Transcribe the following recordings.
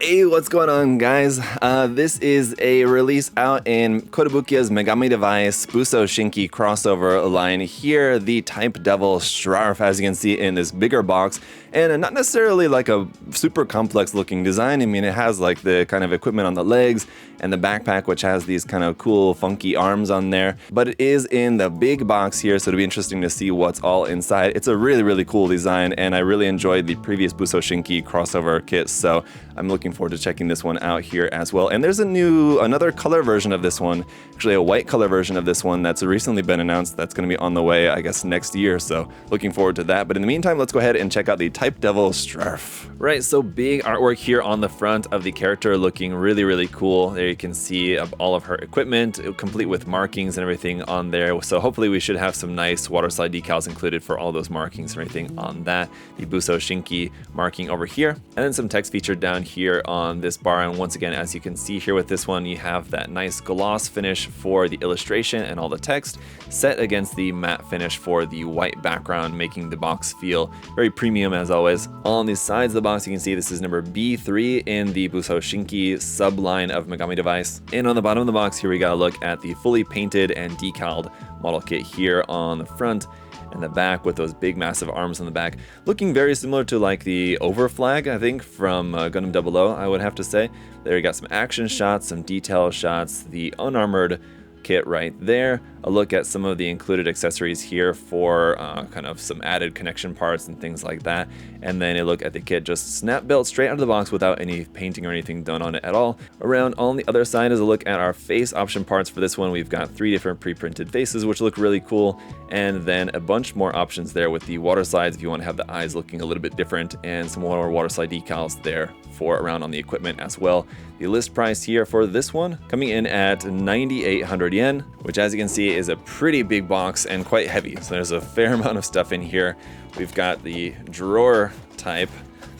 Hey, what's going on, guys? This is a release out in Kotobukiya's Megami device Busou Shinki crossover line. Here, the Type Devil Strarf, as you can see in this bigger box, and not necessarily like a super complex looking design. I mean, it has like the kind of equipment on the legs and the backpack, which has these kind of cool, funky arms on there. But it is in the big box here, so it'll be interesting to see what's all inside. It's a really, really cool design, and I really enjoyed the previous Busou Shinki crossover kits, so I'm looking forward to checking this one out here as well. And there's another color version of this one, actually a white color version of this one that's recently been announced. That's going to be on the way, I guess, next year, so looking forward to that. But in the meantime, let's go ahead and check out the Type Devil Strarf. Right, so big artwork here on the front of the character, looking really, really cool. There you can see all of her equipment, complete with markings and everything on there. So hopefully we should have some nice water slide decals included for all those markings and everything on that. The Busou Shinki marking over here, and then some text featured down here on this bar. And once again, as you can see here with this one, you have that nice gloss finish for the illustration and all the text set against the matte finish for the white background, making the box feel very premium as always. On the sides of the box, you can see this is number B3 in the Busou Shinki subline of Megami device. And on the bottom of the box here, we got a look at the fully painted and decaled model kit here on the front and the back, with those big massive arms on the back, looking very similar to like the over flag, I think, from Gundam 00, I would have to say. There you got some action shots, some detail shots, the unarmored kit right there, a look at some of the included accessories here for kind of some added connection parts and things like that, and then a look at the kit just snap built straight out of the box without any painting or anything done on it at all. Around on the other side is a look at our face option parts. For this one, we've got 3 different pre-printed faces, which look really cool, and then a bunch more options there with the water slides if you want to have the eyes looking a little bit different, and some more water slide decals there for around on the equipment as well. The list price here for this one coming in at 9,800 yen, which, as you can see, is a pretty big box and quite heavy. So there's a fair amount of stuff in here. We've got the drawer type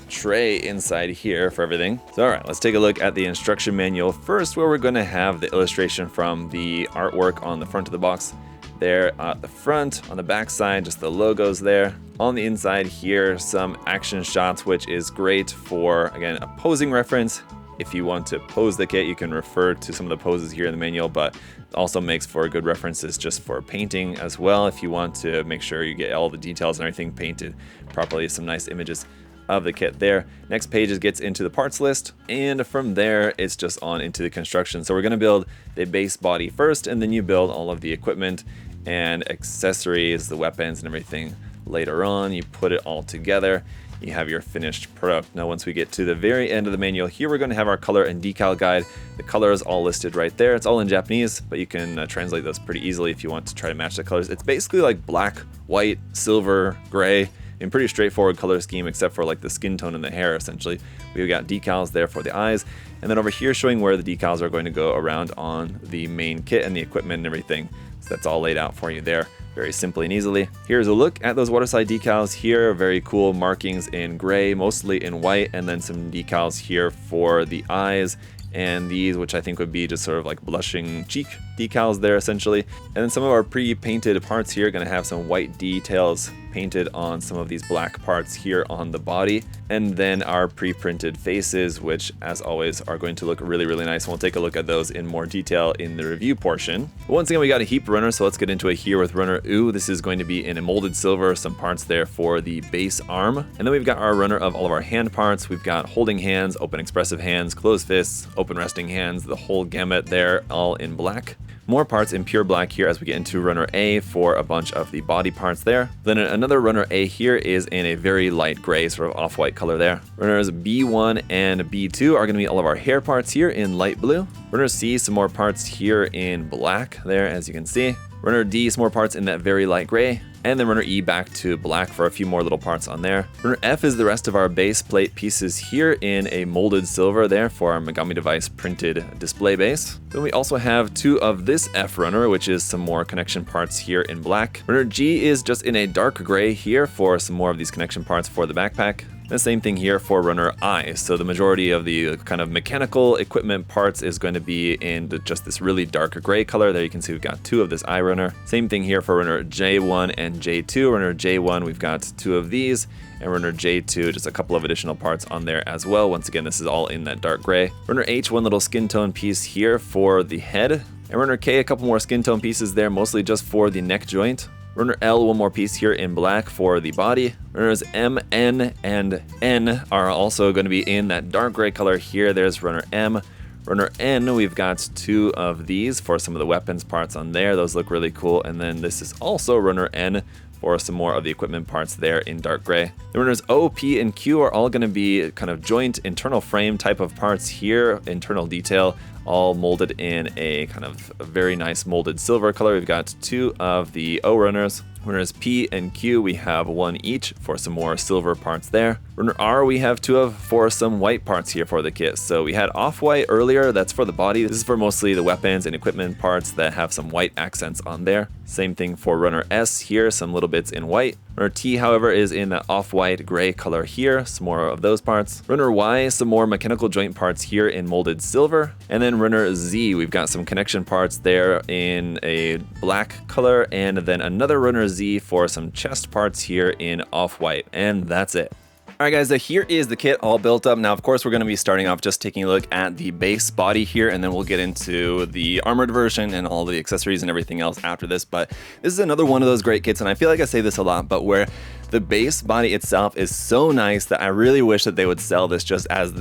tray inside here for everything. So all right, let's take a look at the instruction manual first, where we're going to have the illustration from the artwork on the front of the box. There at the front, on the back side, just the logos there. On the inside here, some action shots, which is great for, again, a posing reference. If you want to pose the kit, you can refer to some of the poses here in the manual, but also makes for good references just for painting as well. If you want to make sure you get all the details and everything painted properly, some nice images of the kit there. Next page gets into the parts list, and from there it's just on into the construction. So we're going to build the base body first, and then you build all of the equipment and accessories, the weapons and everything later on. You put it all together, you have your finished product. Now once we get to the very end of the manual here, we're going to have our color and decal guide. The color is all listed right there. It's all in Japanese, but you can translate those pretty easily if you want to try to match the colors. It's basically like black, white, silver, gray, and pretty straightforward color scheme except for like the skin tone and the hair. Essentially we've got decals there for the eyes, and then over here showing where the decals are going to go around on the main kit and the equipment and everything. So that's all laid out for you there, very simply and easily. Here's a look at those waterside decals here. Very cool markings in gray, mostly in white, and then some decals here for the eyes, and these, which I think would be just sort of like blushing cheek decals there essentially. And then some of our pre-painted parts here are going to have some white details painted on some of these black parts here on the body, and then our pre-printed faces, which as always are going to look really, really nice. We'll take a look at those in more detail in the review portion. But once again, we got a heap runner, so let's get into it here with runner U. This is going to be in a molded silver, some parts there for the base arm, and then we've got our runner of all of our hand parts. We've got holding hands, open expressive hands, closed fists, open resting hands, the whole gamut there, all in black. More parts in pure black here as we get into runner A for a bunch of the body parts there. Then another runner A here is in a very light gray, sort of off-white color there. Runners B1 and B2 are going to be all of our hair parts here in light blue. Runner C, some more parts here in black there, as you can see. Runner D, some more parts in that very light gray. And then runner E back to black for a few more little parts on there. Runner F is the rest of our base plate pieces here in a molded silver there for our Megami device printed display base. Then we also have 2 of this F runner, which is some more connection parts here in black. Runner G is just in a dark gray here for some more of these connection parts for the backpack. The same thing here for runner I. So the majority of the kind of mechanical equipment parts is going to be in just this really dark gray color. There you can see we've got 2 of this I runner. Same thing here for runner J1 and J2. Runner J1, we've got 2 of these, and runner J2, just a couple of additional parts on there as well. Once again, this is all in that dark gray. Runner H, one little skin tone piece here for the head, and runner K, a couple more skin tone pieces there, mostly just for the neck joint. Runner L, one more piece here in black for the body. Runners M, N, and N are also going to be in that dark gray color here. There's runner M. Runner N, we've got 2 of these for some of the weapons parts on there. Those look really cool. And then this is also runner N for some more of the equipment parts there in dark gray. The runners O, P, and Q are all going to be kind of joint internal frame type of parts here, internal detail, all molded in a kind of a very nice molded silver color. We've got 2 of the O runners. Runners P and Q, we have 1 each for some more silver parts there. Runner R, we have 2 of for some white parts here for the kit. So we had off-white earlier, that's for the body. This is for mostly the weapons and equipment parts that have some white accents on there. Same thing for runner S here, some little bits in white. Runner T, however, is in that off-white gray color here, some more of those parts. Runner Y, some more mechanical joint parts here in molded silver. And then runner Z, we've got some connection parts there in a black color, and then another runner Z for some chest parts here in off-white, and that's it. Alright guys, so here is the kit all built up. Now of course we're going to be starting off just taking a look at the base body here, and then we'll get into the armored version and all the accessories and everything else after this. But this is another one of those great kits, and I feel like I say this a lot, but where the base body itself is so nice that I really wish that they would sell this just as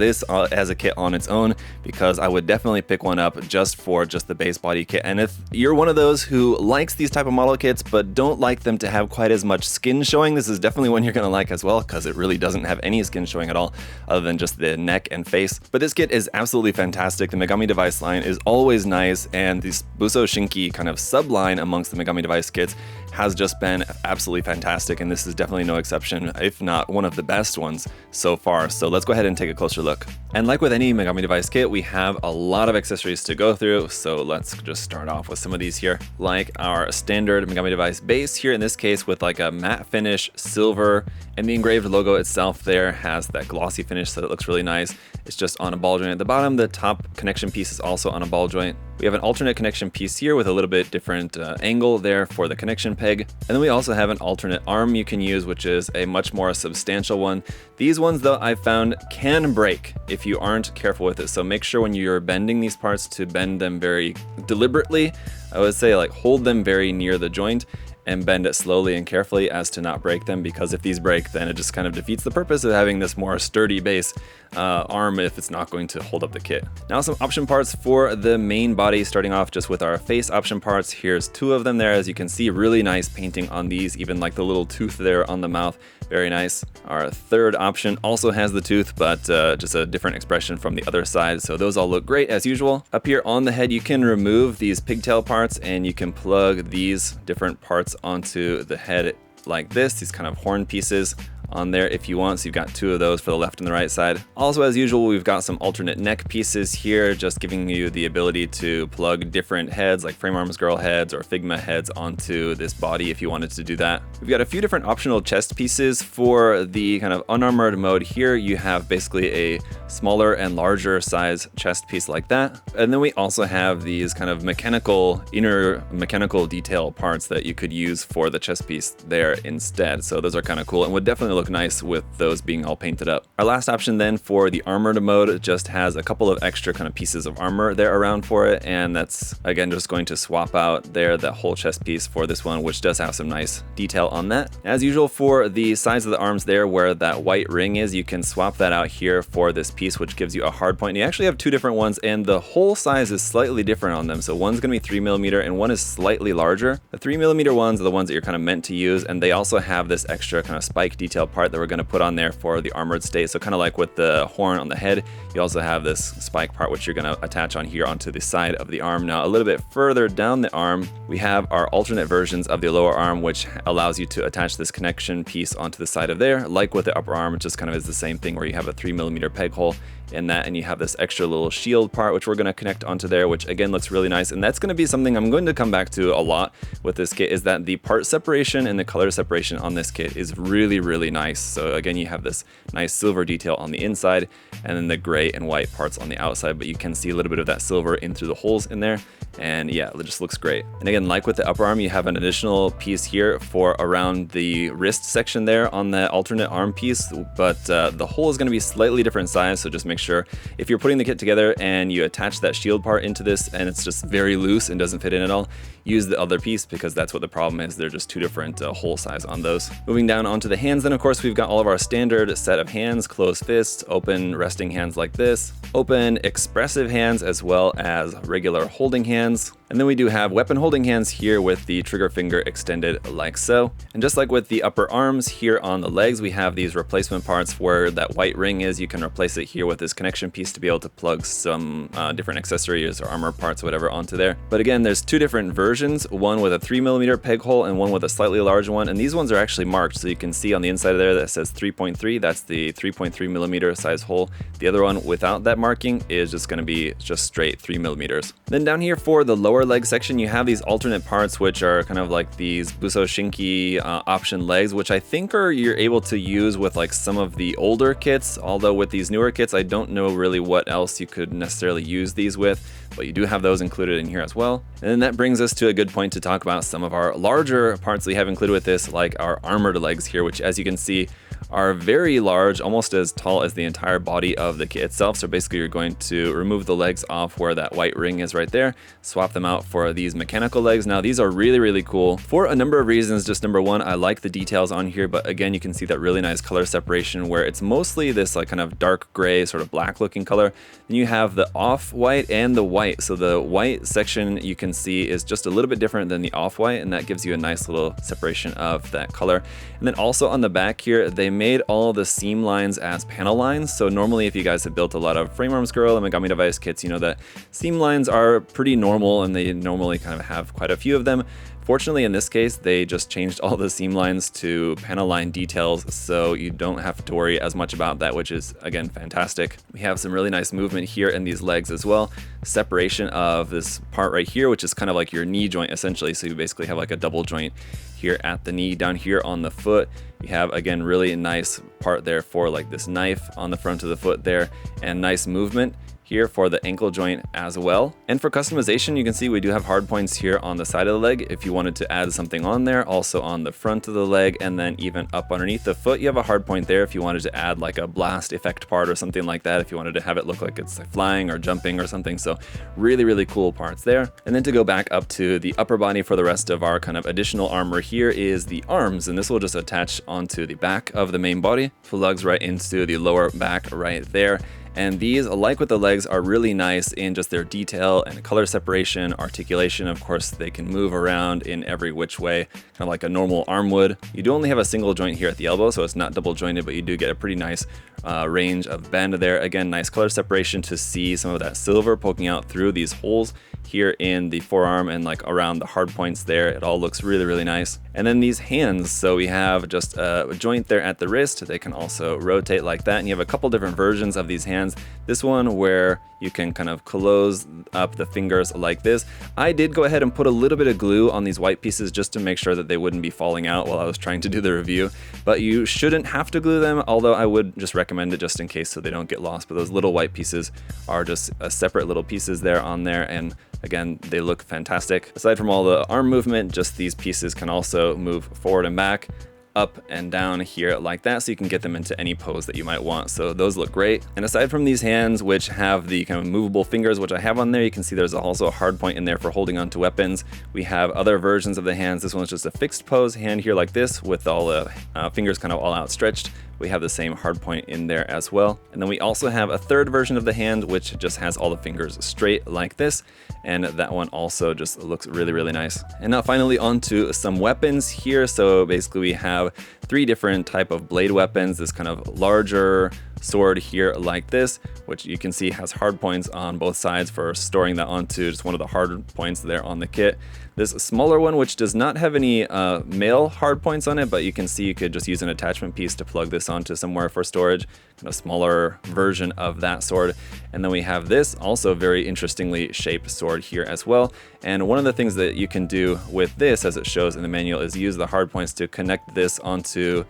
as a kit on its own, because I would definitely pick one up just for just the base body kit. And if you're one of those who likes these type of model kits but don't like them to have quite as much skin showing, this is definitely one you're going to like as well, because it really doesn't have any skin showing at all other than just the neck and face. But this kit is absolutely fantastic. The Megami device line is always nice, and this Busou Shinki kind of subline amongst the Megami device kits has just been absolutely fantastic, and this is definitely no exception, if not one of the best ones so far. So let's go ahead and take a closer look. And like with any Megami device kit, we have a lot of accessories to go through, so let's just start off with some of these here. Like our standard Megami device base here, in this case with like a matte finish, silver, and the engraved logo itself there has that glossy finish, so it looks really nice. It's just on a ball joint at the bottom. The top connection piece is also on a ball joint. We have an alternate connection piece here with a little bit different angle there for the connection peg. And then we also have an alternate arm you can use, which is a much more substantial one. These ones, though, I've found can break if you aren't careful with it. So make sure when you're bending these parts to bend them very deliberately. I would say like hold them very near the joint and bend it slowly and carefully as to not break them, because if these break, then it just kind of defeats the purpose of having this more sturdy base arm if it's not going to hold up the kit. Now some option parts for the main body, starting off just with our face option parts. Here's 2 of them there. As you can see, really nice painting on these, even like the little tooth there on the mouth. Very nice. Our third option also has the tooth, but just a different expression from the other side. So those all look great as usual. Up here on the head, you can remove these pigtail parts and you can plug these different parts onto the head like this, these kind of horn pieces on there if you want. So you've got 2 of those for the left and the right side. Also, as usual, we've got some alternate neck pieces here, just giving you the ability to plug different heads like Frame Arms Girl heads or Figma heads onto this body if you wanted to do that. We've got a few different optional chest pieces for the kind of unarmored mode here. You have basically a smaller and larger size chest piece like that. And then we also have these kind of inner mechanical detail parts that you could use for the chest piece there instead. So those are kind of cool and would definitely look nice with those being all painted up. Our last option then for the armored mode just has a couple of extra kind of pieces of armor there around for it, and that's again just going to swap out there that whole chest piece for this one, which does have some nice detail on that. As usual, for the size of the arms there where that white ring is, you can swap that out here for this piece, which gives you a hard point. And you actually have 2 different ones, and the whole size is slightly different on them. So one's going to be 3mm and one is slightly larger. The 3mm ones are the ones that you're kind of meant to use, and they also have this extra kind of spike detail part that we're going to put on there for the armored state. So kind of like with the horn on the head, you also have this spike part which you're going to attach on here onto the side of the arm. Now a little bit further down the arm, we have our alternate versions of the lower arm, which allows you to attach this connection piece onto the side of there. Like with the upper arm, it just kind of is the same thing where you have a 3mm peg hole in that, and you have this extra little shield part which we're going to connect onto there, which again looks really nice. And that's going to be something I'm going to come back to a lot with this kit, is that the part separation and the color separation on this kit is really nice. So again, you have this nice silver detail on the inside and then the gray and white parts on the outside, but you can see a little bit of that silver in through the holes in there. And yeah, it just looks great. And again, like with the upper arm, you have an additional piece here for around the wrist section there on the alternate arm piece, but the hole is going to be slightly different size, so just make sure if you're putting the kit together and you attach that shield part into this and it's just very loose and doesn't fit in at all, use the other piece, because that's what the problem is. They're just two different hole size on those. Moving down onto the hands, then of course we've got all of our standard set of hands: closed fists, open resting hands like this, open expressive hands, as well as regular holding hands. And then we do have weapon holding hands here with the trigger finger extended like so. And just like with the upper arms, here on the legs we have these replacement parts where that white ring is. You can replace it here with this connection piece to be able to plug some different accessories or armor parts, whatever, onto there. But again, there's two different versions, one with a 3mm peg hole and one with a slightly larger one, and these ones are actually marked, so you can see on the inside of there that says 3.3, that's the 3.3mm size hole. The other one without that marking is just going to be just straight 3mm. Then down here for the lower leg section, you have these alternate parts which are kind of like these Busou Shinki option legs, which I think you're able to use with like some of the older kits, although with these newer kits I don't know really what else you could necessarily use these with, but you do have those included in here as well. And then that brings us to a good point to talk about some of our larger parts we have included with this, like our armored legs here, which as you can see are very large, almost as tall as the entire body of the kit itself. So basically you're going to remove the legs off where that white ring is right there, swap them out for these mechanical legs. Now these are really, really cool for a number of reasons. Just number one, I like the details on here, but again, you can see that really nice color separation where it's mostly this like kind of dark gray, sort of black looking color. Then you have the off-white and the white. So the white section you can see is just a little bit different than the off-white, and that gives you a nice little separation of that color. And then also on the back here, they made all the seam lines as panel lines. So normally if you guys have built a lot of Frame Arms Girl and Megami Device kits, you know that seam lines are pretty normal and they normally kind of have quite a few of them. Fortunately, in this case, they just changed all the seam lines to panel line details, so you don't have to worry as much about that, which is, again, fantastic. We have some really nice movement here in these legs as well. Separation of this part right here, which is kind of like your knee joint, essentially. So you basically have like a double joint here at the knee. Down here on the foot, you have, again, really nice part there for like this knife on the front of the foot there, and nice movement here for the ankle joint as well. And for customization, you can see we do have hard points here on the side of the leg if you wanted to add something on there, also on the front of the leg, and then even up underneath the foot you have a hard point there if you wanted to add like a blast effect part or something like that, if you wanted to have it look like it's like flying or jumping or something. So really, really cool parts there. And then to go back up to the upper body for the rest of our kind of additional armor, here is the arms, and this will just attach onto the back of the main body, plugs right into the lower back right there. And these, like with the legs, are really nice in just their detail and color separation, articulation. Of course, they can move around in every which way, kind of like a normal arm would. You do only have a single joint here at the elbow, so it's not double jointed, but you do get a pretty nice range of bend there. Again, nice color separation to see some of that silver poking out through these holes here in the forearm and like around the hard points there. It all looks really, really nice. And then these hands, so we have just a joint there at the wrist. They can also rotate like that, and you have a couple different versions of these hands. This one where you can kind of close up the fingers like this. I did go ahead and put a little bit of glue on these white pieces just to make sure that they wouldn't be falling out while I was trying to do the review, but you shouldn't have to glue them, although I would just recommend it just in case so they don't get lost. But those little white pieces are just separate little pieces there on there, and again, they look fantastic. Aside from all the arm movement, just these pieces can also move forward and back, up and down here like that, so you can get them into any pose that you might want. So those look great. And aside from these hands, which have the kind of movable fingers, which I have on there, you can see there's also a hard point in there for holding onto weapons. We have other versions of the hands. This one's just a fixed pose hand here like this, with all the fingers kind of all outstretched. We have the same hard point in there as well. And then we also have a third version of the hand, which just has all the fingers straight like this. And that one also just looks really, really nice. And now finally onto some weapons here. So basically we have 3 different type of blade weapons. This kind of larger sword here like this, which you can see has hard points on both sides for storing that onto just one of the hard points there on the kit. This smaller one, which does not have any male hard points on it, but you can see you could just use an attachment piece to plug this onto somewhere for storage, kind of smaller version of that sword. And then we have this also very interestingly shaped sword here as well. And one of the things that you can do with this, as it shows in the manual, is use the hard points to connect this onto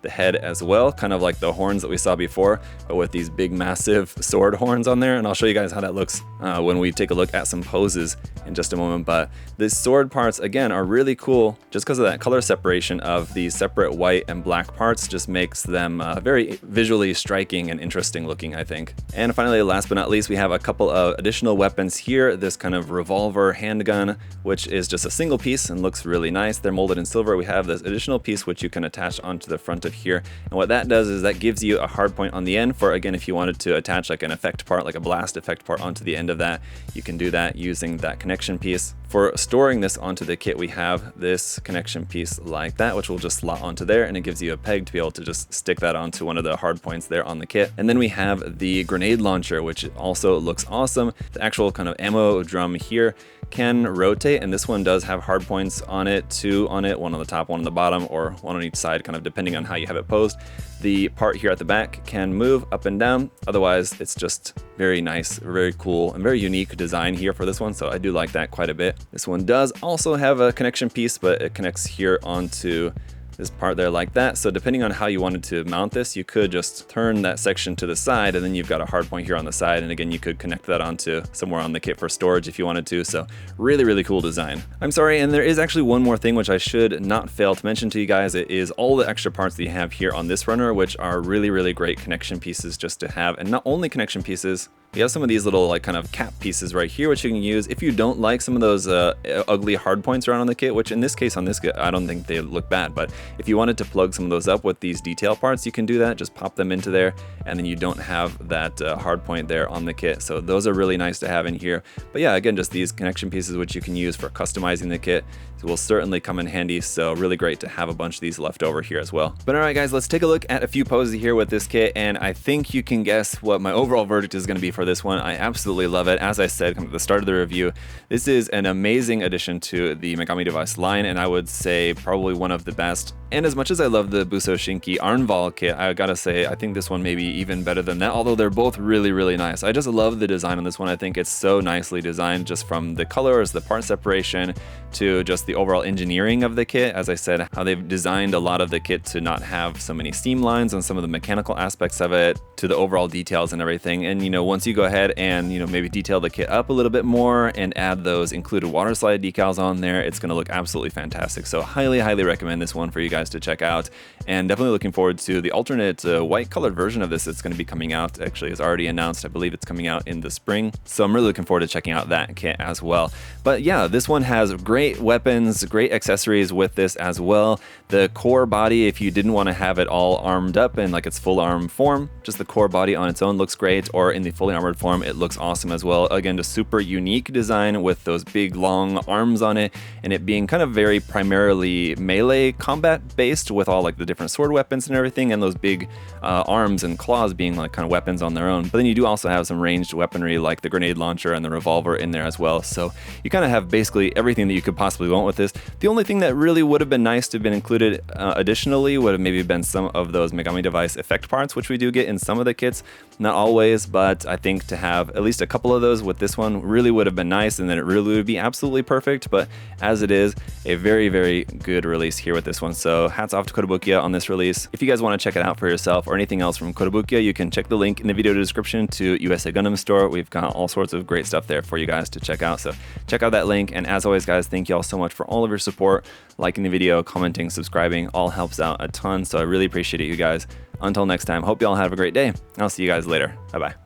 the head as well, kind of like the horns that we saw before, but with these big massive sword horns on there. And I'll show you guys how that looks when we take a look at some poses in just a moment. But the sword parts again are really cool just because of that color separation of these separate white and black parts. Just makes them very visually striking and interesting looking, I think. And finally, last but not least, we have a couple of additional weapons here. This kind of revolver handgun, which is just a single piece and looks really nice. They're molded in silver. We have this additional piece which you can attach onto the front of here, and what that does is that gives you a hard point on the end for, again, if you wanted to attach like an effect part, like a blast effect part onto the end of that, you can do that using that connection piece. For storing this onto the kit, we have this connection piece like that, which will just slot onto there, and it gives you a peg to be able to just stick that onto one of the hard points there on the kit. And then we have the grenade launcher, which also looks awesome. The actual kind of ammo drum here can rotate, and this one does have hard points on it, two on it, one on the top, one on the bottom, or one on each side, kind of depending on how you have it posed. The part here at the back can move up and down. Otherwise, it's just very nice, very cool, and very unique design here for this one, so I do like that quite a bit. This one does also have a connection piece, but it connects here onto this part there like that. So depending on how you wanted to mount this, you could just turn that section to the side, and then you've got a hard point here on the side, and again, you could connect that onto somewhere on the kit for storage if you wanted to. So really, really cool design. I'm sorry, and there is actually one more thing which I should not fail to mention to you guys. It is all the extra parts that you have here on this runner, which are really, really great connection pieces just to have. And not only connection pieces, we have some of these little like kind of cap pieces right here, which you can use if you don't like some of those ugly hard points around on the kit, which in this case on this kit, I don't think they look bad, but if you wanted to plug some of those up with these detail parts, you can do that. Just pop them into there, and then you don't have that hard point there on the kit. So those are really nice to have in here. But yeah, again, just these connection pieces which you can use for customizing the kit will certainly come in handy. So really great to have a bunch of these left over here as well. But all right, guys, let's take a look at a few poses here with this kit, and I think you can guess what my overall verdict is going to be for this one. I absolutely love it. As I said at the start of the review, this is an amazing addition to the Megami device line, and I would say probably one of the best. And as much as I love the Busou Shinki Arnval kit, I gotta say, I think this one may be even better than that, although they're both really, really nice. I just love the design on this one. I think it's so nicely designed, just from the colors, the part separation, to just the overall engineering of the kit. As I said, how they've designed a lot of the kit to not have so many seam lines on some of the mechanical aspects of it, to the overall details and everything. And, you know, once you go ahead and, you know, maybe detail the kit up a little bit more and add those included water slide decals on there, it's gonna look absolutely fantastic. So highly, highly recommend this one for you guys to check out, and definitely looking forward to the alternate white colored version of this that's going to be coming out. Actually, it's already announced. I believe it's coming out in the spring, so I'm really looking forward to checking out that kit as well. But yeah, this one has great weapons, great accessories with this as well. The core body, if you didn't want to have it all armed up in like its full arm form, just the core body on its own looks great, or in the fully armored form, it looks awesome as well. Again, just super unique design with those big long arms on it, and it being kind of very primarily melee combat based, with all like the different sword weapons and everything, and those big arms and claws being like kind of weapons on their own. But then you do also have some ranged weaponry like the grenade launcher and the revolver in there as well. So you kind of have basically everything that you could possibly want with this. The only thing that really would have been nice to have been included additionally would have maybe been some of those Megami device effect parts, which we do get in some of the kits. Not always, but I think to have at least a couple of those with this one really would have been nice, and then it really would be absolutely perfect. But as it is, a very, very good release here with this one. So hats off to Kotobukiya on this release. If you guys want to check it out for yourself or anything else from Kotobukiya, you can check the link in the video description to USA Gundam Store. We've got all sorts of great stuff there for you guys to check out. So check out that link. And as always, guys, thank you all so much for all of your support. Liking the video, commenting, subscribing, all helps out a ton. So I really appreciate it, you guys. Until next time, hope you all have a great day. I'll see you guys later. Bye-bye.